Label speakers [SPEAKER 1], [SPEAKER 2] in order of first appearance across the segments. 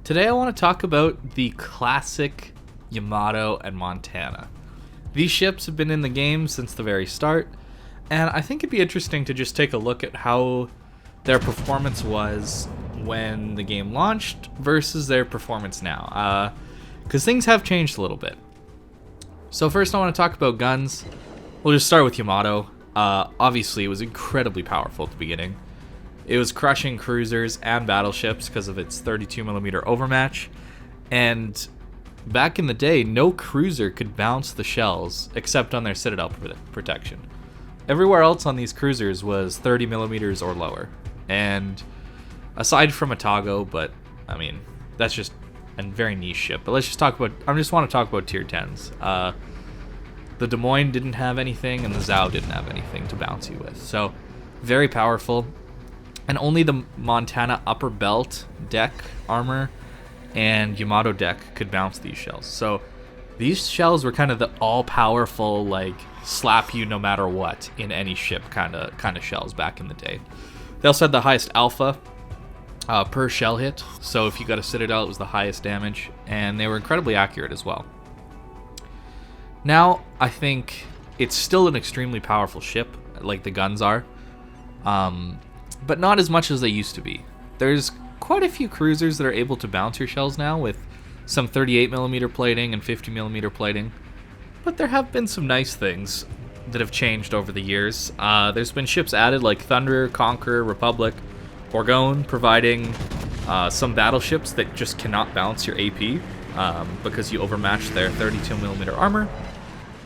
[SPEAKER 1] Today I want to talk about the classic Yamato and Montana. These ships have been in the game since the very start, and I think it'd be interesting to just take a look at how their performance was when the game launched versus their performance now, because things have changed a little bit. So first I want to talk about guns. We'll just start with Yamato. Obviously it was incredibly powerful at the beginning. It was crushing cruisers and battleships because of its 32mm overmatch, and back in the day, no cruiser could bounce the shells except on their citadel protection. Everywhere else on these cruisers was 30mm or lower, and aside from Atago, but I mean, that's just a very niche ship. But let's just talk about, I just want to talk about tier 10s. The Des Moines didn't have anything, and the Zhao didn't have anything to bounce you with. So, very powerful. And only the Montana upper belt deck armor and Yamato deck could bounce these shells. So these shells were kind of the all-powerful, like, slap you no matter what in any ship kind of shells back in the day. They also had the highest alpha per shell hit. So if you got a citadel, it was the highest damage, and they were incredibly accurate as well. Now I think it's still an extremely powerful ship, like the guns are. But not as much as they used to be. There's quite a few cruisers that are able to bounce your shells now with some 38mm plating and 50mm plating. But there have been some nice things that have changed over the years. There's been ships added like Thunder, Conqueror, Republic, Orgone, providing some battleships that just cannot bounce your AP because you overmatch their 32mm armor.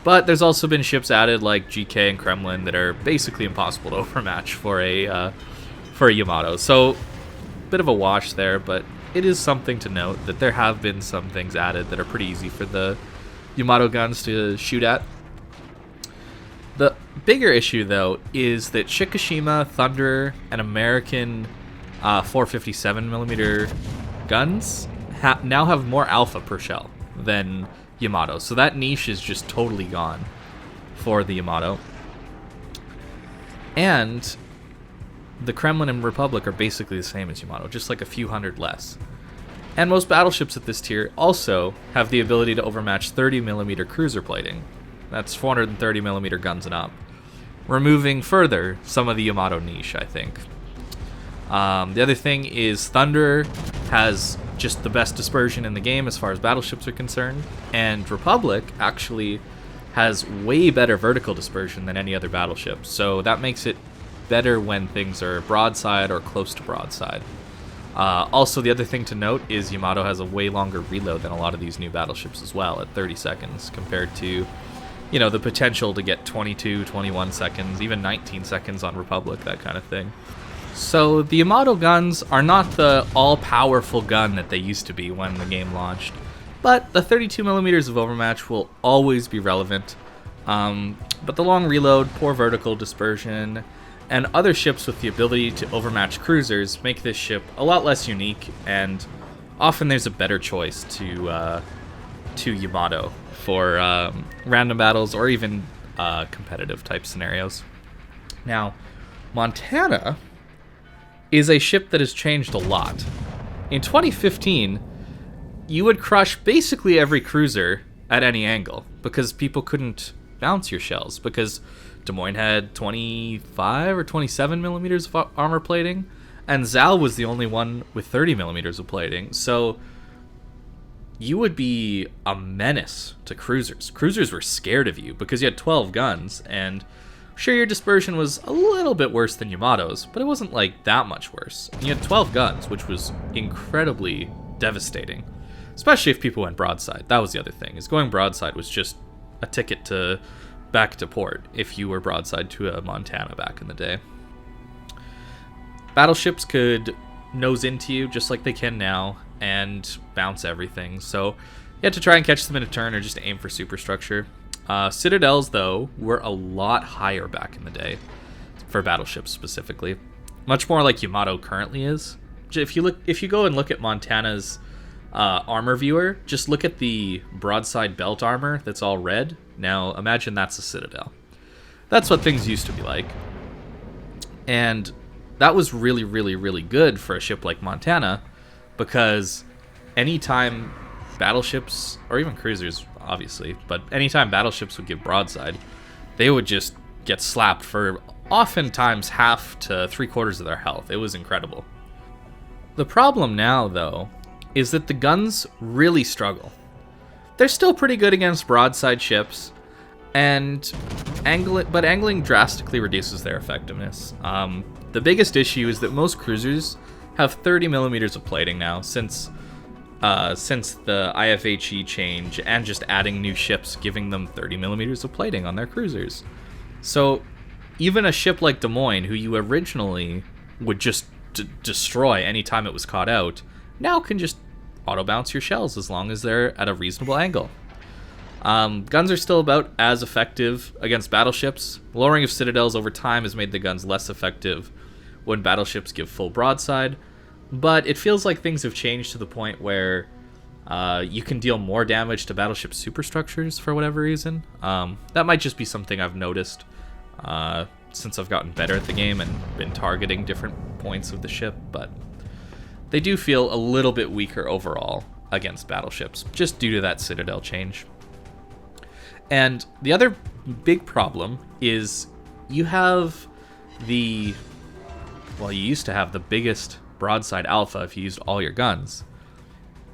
[SPEAKER 1] But there's also been ships added like GK and Kremlin that are basically impossible to overmatch for a Yamato. So, bit of a wash there, but it is something to note that there have been some things added that are pretty easy for the Yamato guns to shoot at. The bigger issue, though, is that Shikishima, Thunder, and American 457mm guns now have more alpha per shell than Yamato. So that niche is just totally gone for the Yamato. And the Kremlin and Republic are basically the same as Yamato, just like a few hundred less. And most battleships at this tier also have the ability to overmatch 30mm cruiser plating. That's 430mm guns and up, removing further some of the Yamato niche, I think. The other thing is Thunder has just the best dispersion in the game as far as battleships are concerned, and Republic actually has way better vertical dispersion than any other battleship, so that makes it better when things are broadside or close to broadside. Also, the other thing to note is Yamato has a way longer reload than a lot of these new battleships as well, at 30 seconds, compared to, you know, the potential to get 22, 21 seconds, even 19 seconds on Republic, that kind of thing. So the Yamato guns are not the all-powerful gun that they used to be when the game launched, but the 32mm of overmatch will always be relevant. But the long reload, poor vertical dispersion, and other ships with the ability to overmatch cruisers make this ship a lot less unique, and often there's a better choice to Yamato for random battles or even competitive type scenarios. Now, Montana is a ship that has changed a lot. In 2015, you would crush basically every cruiser at any angle because people couldn't bounce your shells, because Des Moines had 25 or 27mm of armor plating, and Zhao was the only one with 30mm of plating. So you would be a menace to cruisers. Cruisers were scared of you because you had 12 guns, and sure, your dispersion was a little bit worse than Yamato's, but it wasn't like that much worse. And you had 12 guns, which was incredibly devastating, especially if people went broadside. That was the other thing, is going broadside was just a ticket to back to port if you were broadside to a Montana back in the day. Battleships could nose into you just like they can now and bounce everything, so you had to try and catch them in a turn or just aim for superstructure. Citadels, though, were a lot higher back in the day for battleships specifically, much more like Yamato currently is. If you go and look at Montana's armor viewer, just look at the broadside belt armor that's all red. Now imagine that's a citadel. That's what things used to be like. And that was really, really, really good for a ship like Montana, because anytime battleships, or even cruisers, obviously, but anytime battleships would give broadside, they would just get slapped for oftentimes half to 3/4 of their health. It was incredible. The problem now, though, is that the guns really struggle. They're still pretty good against broadside ships, but angling drastically reduces their effectiveness. The biggest issue is that most cruisers have 30 millimeters of plating now, since the IFHE change and just adding new ships giving them 30 millimeters of plating on their cruisers. So even a ship like Des Moines, who you originally would just destroy anytime it was caught out, now can just auto bounce your shells as long as they're at a reasonable angle. Guns are still about as effective against battleships. Lowering of citadels over time has made the guns less effective when battleships give full broadside, but it feels like things have changed to the point where you can deal more damage to battleship superstructures for whatever reason. That might just be something I've noticed since I've gotten better at the game and been targeting different points of the ship, but they do feel a little bit weaker overall against battleships, just due to that citadel change. And the other big problem is you used to have the biggest broadside alpha if you used all your guns,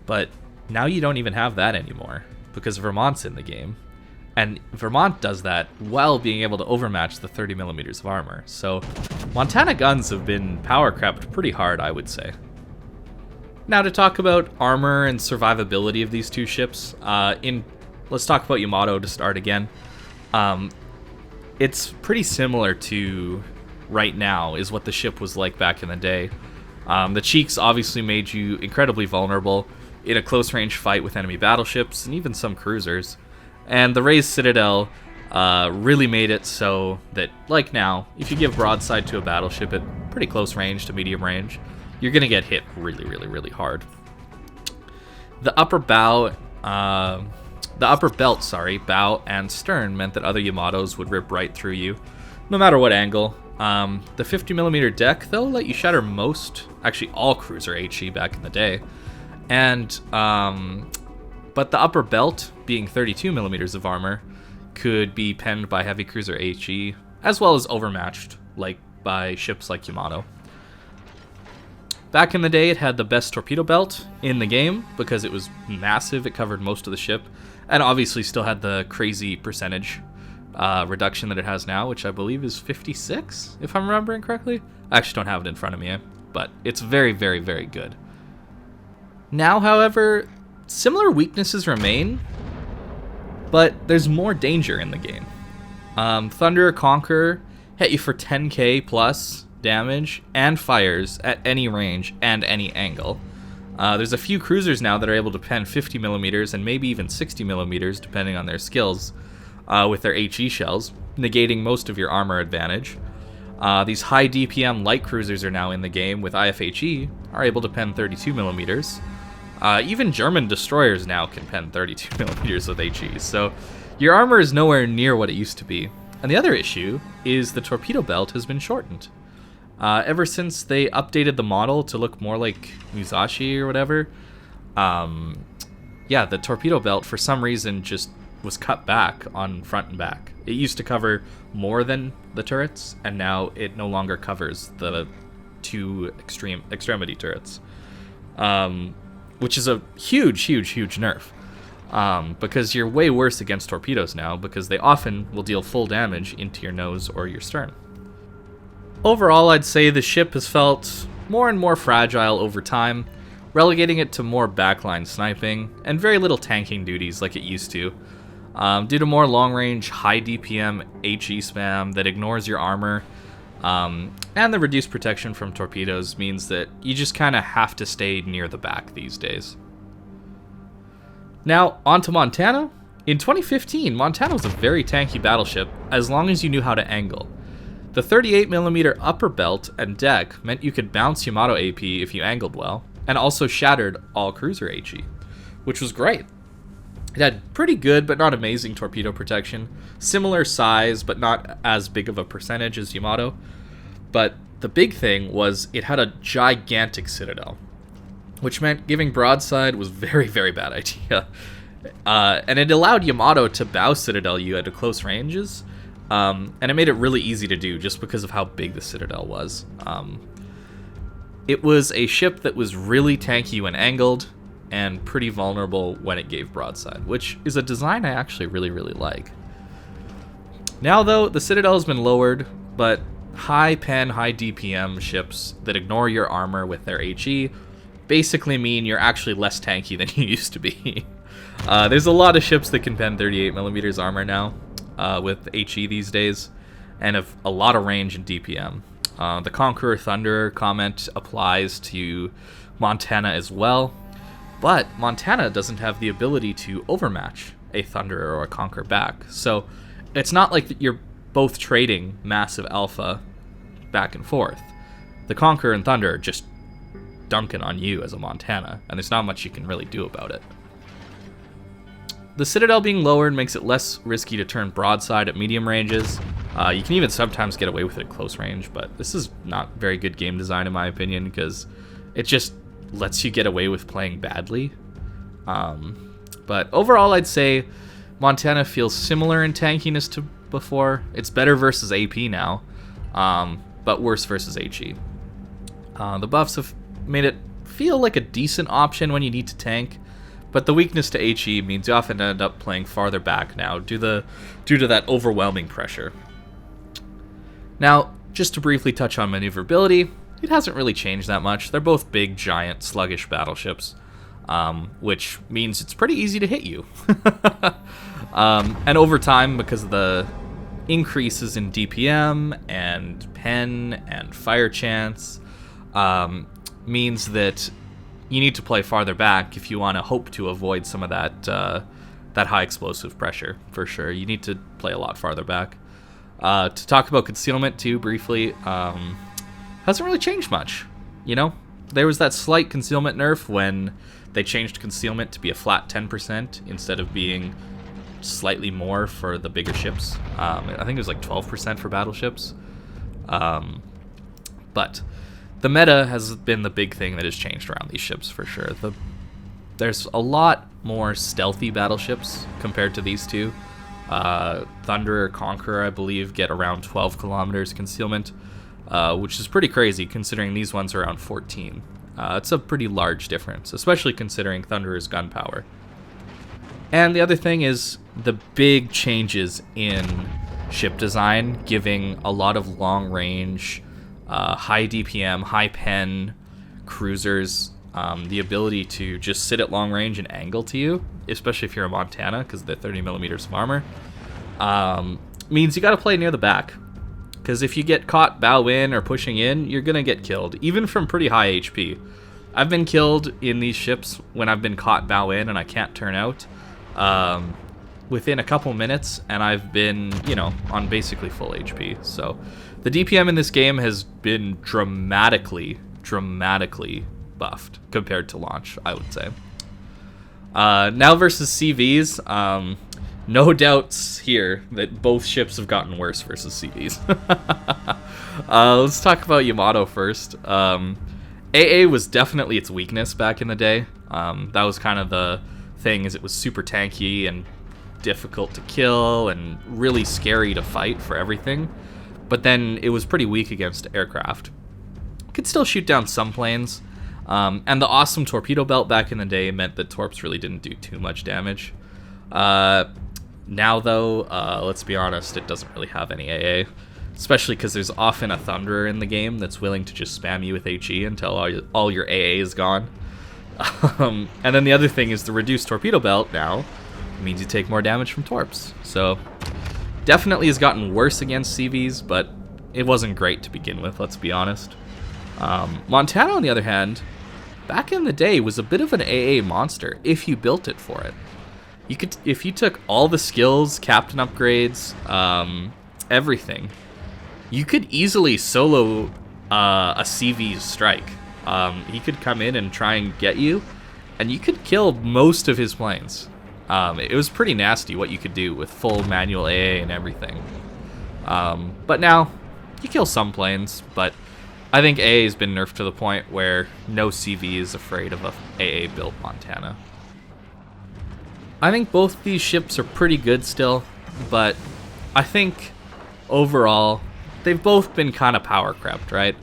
[SPEAKER 1] but now you don't even have that anymore because Vermont's in the game, and Vermont does that while being able to overmatch the 30 millimeters of armor. So Montana guns have been power crept pretty hard, I would say. Now to talk about armor and survivability of these two ships, let's talk about Yamato to start again. It's pretty similar to right now is what the ship was like back in the day. The cheeks obviously made you incredibly vulnerable in a close range fight with enemy battleships and even some cruisers. And the raised citadel really made it so that, like now, if you give broadside to a battleship at pretty close range to medium range, you're going to get hit really, really, really hard. The upper belt, bow and stern meant that other Yamatos would rip right through you, no matter what angle. The 50mm deck, though, let you shatter all cruiser HE back in the day. And, but the upper belt, being 32mm of armor, could be penned by heavy cruiser HE, as well as overmatched, by ships like Yamato. Back in the day, it had the best torpedo belt in the game because it was massive. It covered most of the ship, and obviously still had the crazy percentage reduction that it has now, which I believe is 56, if I'm remembering correctly. I actually don't have it in front of me, but it's very, very, very good. Now, however, similar weaknesses remain, but there's more danger in the game. Thunder Conqueror hit you for 10k plus damage and fires at any range and any angle. There's a few cruisers now that are able to pen 50mm and maybe even 60mm depending on their skills with their HE shells, negating most of your armor advantage. These high DPM light cruisers are now in the game with IFHE, are able to pen 32mm. Even German destroyers now can pen 32mm with HE, so your armor is nowhere near what it used to be. And the other issue is the torpedo belt has been shortened. Ever since they updated the model to look more like Musashi or whatever, the torpedo belt for some reason just was cut back on front and back. It used to cover more than the turrets, and now it no longer covers the two extremity turrets, which is a huge, huge, huge nerf. Because you're way worse against torpedoes now, because they often will deal full damage into your nose or your stern. Overall, I'd say the ship has felt more and more fragile over time, relegating it to more backline sniping and very little tanking duties like it used to. Due to more long-range, high DPM HE spam that ignores your armor, and the reduced protection from torpedoes means that you just kind of have to stay near the back these days. Now, on to Montana. In 2015, Montana was a very tanky battleship as long as you knew how to angle. The 38mm upper belt and deck meant you could bounce Yamato AP if you angled well, and also shattered all cruiser HE, which was great. It had pretty good but not amazing torpedo protection, similar size but not as big of a percentage as Yamato, but the big thing was it had a gigantic citadel. which meant giving broadside was very, very bad idea. And it allowed Yamato to bow Citadel you at close ranges, and it made it really easy to do just because of how big the Citadel was. It was a ship that was really tanky when angled, and pretty vulnerable when it gave broadside, which is a design I actually really, really like. Now, though, the Citadel has been lowered, but high pen, high DPM ships that ignore your armor with their HE basically mean you're actually less tanky than you used to be. There's a lot of ships that can pen 38mm armor now with HE these days, and have a lot of range in DPM. The Conqueror Thunderer comment applies to Montana as well, but Montana doesn't have the ability to overmatch a Thunderer or a Conqueror back, so it's not like that you're both trading massive alpha back and forth. The Conqueror and Thunder are just dunking on you as a Montana, and there's not much you can really do about it. The Citadel being lowered makes it less risky to turn broadside at medium ranges. You can even sometimes get away with it at close range, but this is not very good game design in my opinion, because it just lets you get away with playing badly. But overall, I'd say Montana feels similar in tankiness to before. It's better versus AP now, but worse versus HE. The buffs have made it feel like a decent option when you need to tank, but the weakness to HE means you often end up playing farther back now due to that overwhelming pressure. Now, just to briefly touch on maneuverability, it hasn't really changed that much. They're both big, giant, sluggish battleships, which means it's pretty easy to hit you. And over time, because of the increases in DPM and pen and fire chance, means that you need to play farther back if you want to hope to avoid some of that high explosive pressure, for sure. You need to play a lot farther back. To talk about concealment, too, briefly, hasn't really changed much. You know, there was that slight concealment nerf when they changed concealment to be a flat 10% instead of being slightly more for the bigger ships. I think it was like 12% for battleships. But the meta has been the big thing that has changed around these ships, for sure. There's a lot more stealthy battleships compared to these two. Thunderer, Conqueror, I believe, get around 12 kilometers concealment, which is pretty crazy considering these ones are around 14. It's a pretty large difference, especially considering Thunderer's gun power. And the other thing is the big changes in ship design, giving a lot of long range, high DPM, high pen cruisers the ability to just sit at long range and angle to you, especially if you're a Montana, because they're 30mm of armor, means you got to play near the back. Because if you get caught bow in or pushing in, you're going to get killed, even from pretty high HP. I've been killed in these ships when I've been caught bow in and I can't turn out within a couple minutes, and I've been, on basically full HP. So the DPM in this game has been dramatically buffed compared to launch, I would say. Now versus CVs, no doubts here that both ships have gotten worse versus CVs. Let's talk about Yamato first. AA was definitely its weakness back in the day. That was kind of the thing, is it was super tanky and difficult to kill and really scary to fight for everything. But then it was pretty weak against aircraft. Could still shoot down some planes. And the awesome torpedo belt back in the day meant that torps really didn't do too much damage. Now, though, let's be honest, it doesn't really have any AA. Especially because there's often a Thunderer in the game that's willing to just spam you with HE until all your AA is gone. And then the other thing is the reduced torpedo belt now means you take more damage from torps. So definitely has gotten worse against CVs, but it wasn't great to begin with, let's be honest. Montana, on the other hand, back in the day was a bit of an AA monster if you built it for it. You could, if you took all the skills, captain upgrades, everything, you could easily solo a CV strike. He could come in and try and get you, and you could kill most of his planes. It was pretty nasty what you could do with full manual AA and everything. But now, you kill some planes, but I think AA has been nerfed to the point where no CV is afraid of a AA built Montana. I think both these ships are pretty good still, but I think overall they've both been kind of power crept, right?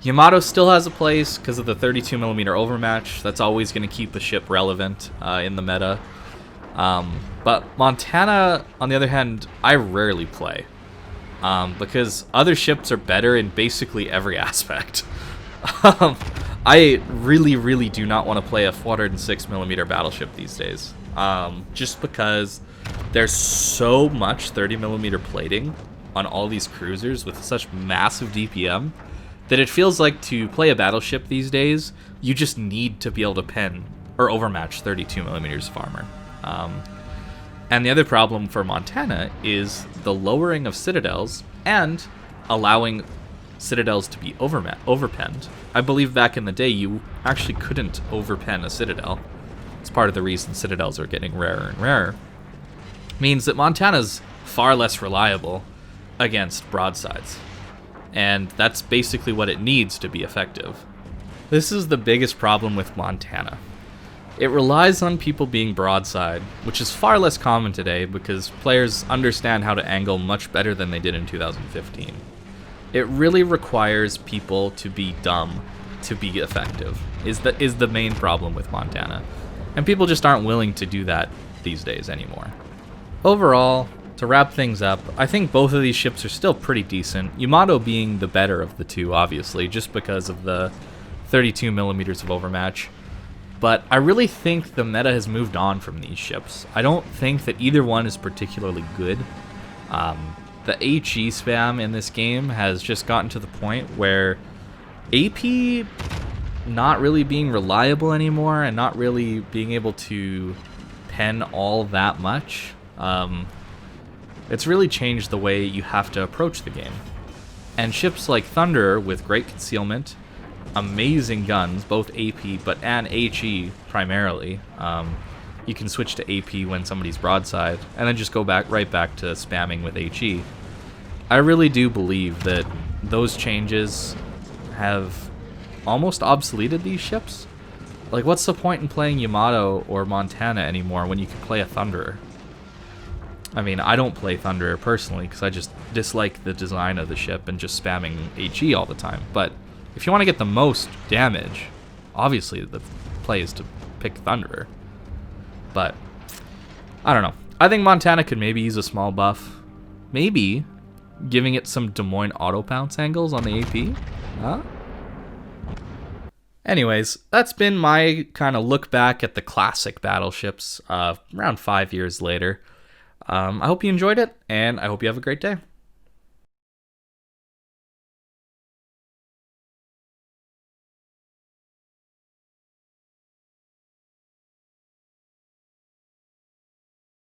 [SPEAKER 1] Yamato still has a place because of the 32mm overmatch. That's always going to keep the ship relevant in the meta. But Montana, on the other hand, I rarely play because other ships are better in basically every aspect. I really do not want to play a 406mm battleship these days. Just because there's so much 30mm plating on all these cruisers with such massive DPM that it feels like to play a battleship these days, you just need to be able to pen or overmatch 32mm of armor. And the other problem for Montana is the lowering of citadels and allowing citadels to be overpenned. I believe back in the day you actually couldn't overpen a citadel. It's part of the reason citadels are getting rarer and rarer. Means that Montana's far less reliable against broadsides. And that's basically what it needs to be effective. This is the biggest problem with Montana. It relies on people being broadside, which is far less common today because players understand how to angle much better than they did in 2015. It really requires people to be dumb to be effective, is the main problem with Montana. And people just aren't willing to do that these days anymore. Overall, to wrap things up, I think both of these ships are still pretty decent. Yamato being the better of the two, obviously, just because of the 32mm of overmatch. But I really think the meta has moved on from these ships. I don't think that either one is particularly good. The HE spam in this game has just gotten to the point where AP not really being reliable anymore and not really being able to pen all that much. It's really changed the way you have to approach the game. And ships like Thunder with great concealment, amazing guns, both AP and HE primarily. You can switch to AP when somebody's broadside, and then just go right back to spamming with HE. I really do believe that those changes have almost obsoleted these ships. Like, what's the point in playing Yamato or Montana anymore when you can play a Thunderer? I mean, I don't play Thunderer personally because I just dislike the design of the ship and just spamming HE all the time. But if you want to get the most damage, obviously the play is to pick Thunderer. But I don't know. I think Montana could maybe use a small buff. Maybe giving it some Des Moines auto pounce angles on the AP. Huh? Anyways, that's been my kind of look back at the classic battleships around 5 years later. I hope you enjoyed it, and I hope you have a great day.